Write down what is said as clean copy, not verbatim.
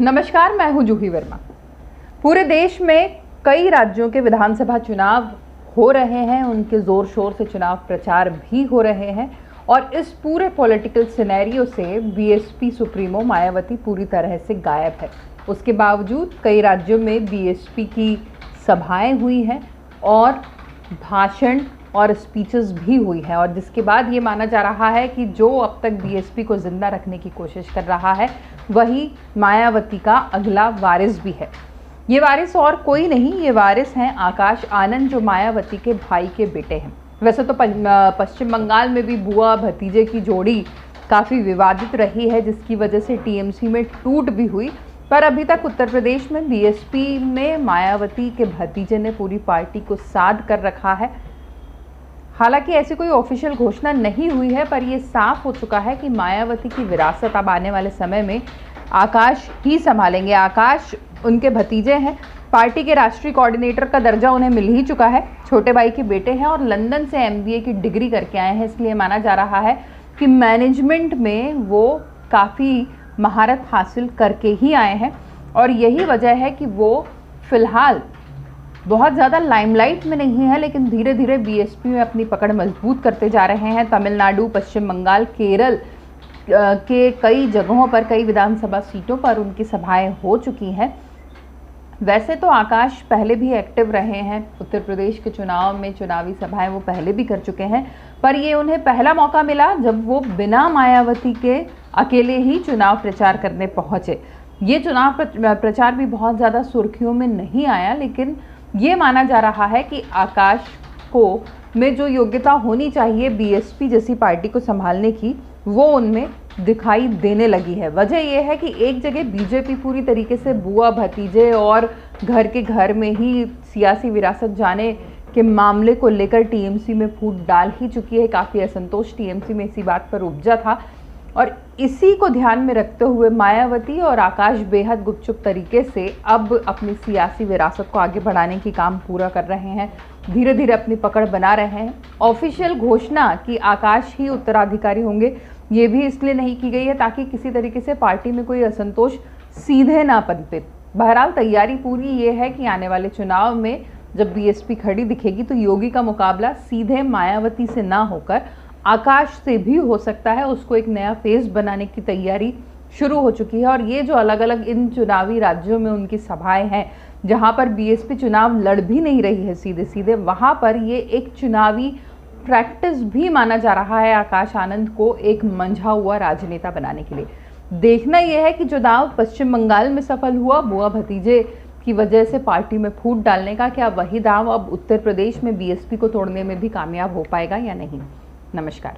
नमस्कार, मैं हूं जूही वर्मा। पूरे देश में कई राज्यों के विधानसभा चुनाव हो रहे हैं, उनके जोर शोर से चुनाव प्रचार भी हो रहे हैं और इस पूरे पॉलिटिकल सिनेरियो से बीएसपी सुप्रीमो मायावती पूरी तरह से गायब है। उसके बावजूद कई राज्यों में बीएसपी की सभाएं हुई हैं और भाषण और स्पीचेस भी हुई हैं, और जिसके बाद ये माना जा रहा है कि जो अब तक बीएसपी को जिंदा रखने की कोशिश कर रहा है वही मायावती का अगला वारिस भी है। ये वारिस और कोई नहीं, ये वारिस हैं आकाश आनंद, जो मायावती के भाई के बेटे हैं। वैसे तो पश्चिम बंगाल में भी बुआ भतीजे की जोड़ी काफ़ी विवादित रही है, जिसकी वजह से टीएमसी में टूट भी हुई, पर अभी तक उत्तर प्रदेश में बीएसपी में मायावती के भतीजे ने पूरी पार्टी को साध कर रखा है। हालांकि ऐसी कोई ऑफिशियल घोषणा नहीं हुई है, पर यह साफ हो चुका है कि मायावती की विरासत अब आने वाले समय में आकाश ही संभालेंगे। आकाश उनके भतीजे हैं, पार्टी के राष्ट्रीय कोऑर्डिनेटर का दर्जा उन्हें मिल ही चुका है, छोटे भाई के बेटे हैं और लंदन से एमबीए की डिग्री करके आए हैं, इसलिए माना जा रहा है कि मैनेजमेंट में वो काफ़ी महारत हासिल करके ही आए हैं और यही वजह है कि वो फिलहाल बहुत ज़्यादा लाइमलाइट में नहीं है, लेकिन धीरे धीरे बीएसपी में अपनी पकड़ मजबूत करते जा रहे हैं। तमिलनाडु, पश्चिम बंगाल, केरल के कई जगहों पर, कई विधानसभा सीटों पर उनकी सभाएं हो चुकी हैं। वैसे तो आकाश पहले भी एक्टिव रहे हैं, उत्तर प्रदेश के चुनाव में चुनावी सभाएं वो पहले भी कर चुके हैं, पर ये उन्हें पहला मौका मिला जब वो बिना मायावती के अकेले ही चुनाव प्रचार करने पहुँचे। ये चुनाव प्रचार भी बहुत ज़्यादा सुर्खियों में नहीं आया, लेकिन ये माना जा रहा है कि आकाश को में जो योग्यता होनी चाहिए बीएसपी जैसी पार्टी को संभालने की, वो उनमें दिखाई देने लगी है। वजह यह है कि एक जगह बीजेपी पूरी तरीके से बुआ भतीजे और घर के घर में ही सियासी विरासत जाने के मामले को लेकर टीएमसी में फूट डाल ही चुकी है। काफ़ी असंतोष टीएमसी में इसी बात पर उपजा था और इसी को ध्यान में रखते हुए मायावती और आकाश बेहद गुपचुप तरीके से अब अपनी सियासी विरासत को आगे बढ़ाने की काम पूरा कर रहे हैं, धीरे धीरे अपनी पकड़ बना रहे हैं। ऑफिशियल घोषणा कि आकाश ही उत्तराधिकारी होंगे ये भी इसलिए नहीं की गई है ताकि किसी तरीके से पार्टी में कोई असंतोष सीधे ना पनपे। बहरहाल तैयारी पूरी ये है कि आने वाले चुनाव में जब बीएसपी खड़ी दिखेगी तो योगी का मुकाबला सीधे मायावती से ना होकर आकाश से भी हो सकता है। उसको एक नया फेज बनाने की तैयारी शुरू हो चुकी है और ये जो अलग अलग इन चुनावी राज्यों में उनकी सभाएं हैं, जहां पर बीएसपी चुनाव लड़ भी नहीं रही है सीधे सीधे, वहां पर ये एक चुनावी प्रैक्टिस भी माना जा रहा है आकाश आनंद को एक मंझा हुआ राजनेता बनाने के लिए। देखना यह है कि जो दाव पश्चिम बंगाल में सफल हुआ बुआ भतीजे की वजह से पार्टी में फूट डालने का, क्या वही दाव अब उत्तर प्रदेश में बीएसपी को तोड़ने में भी कामयाब हो पाएगा या नहीं। नमस्कार।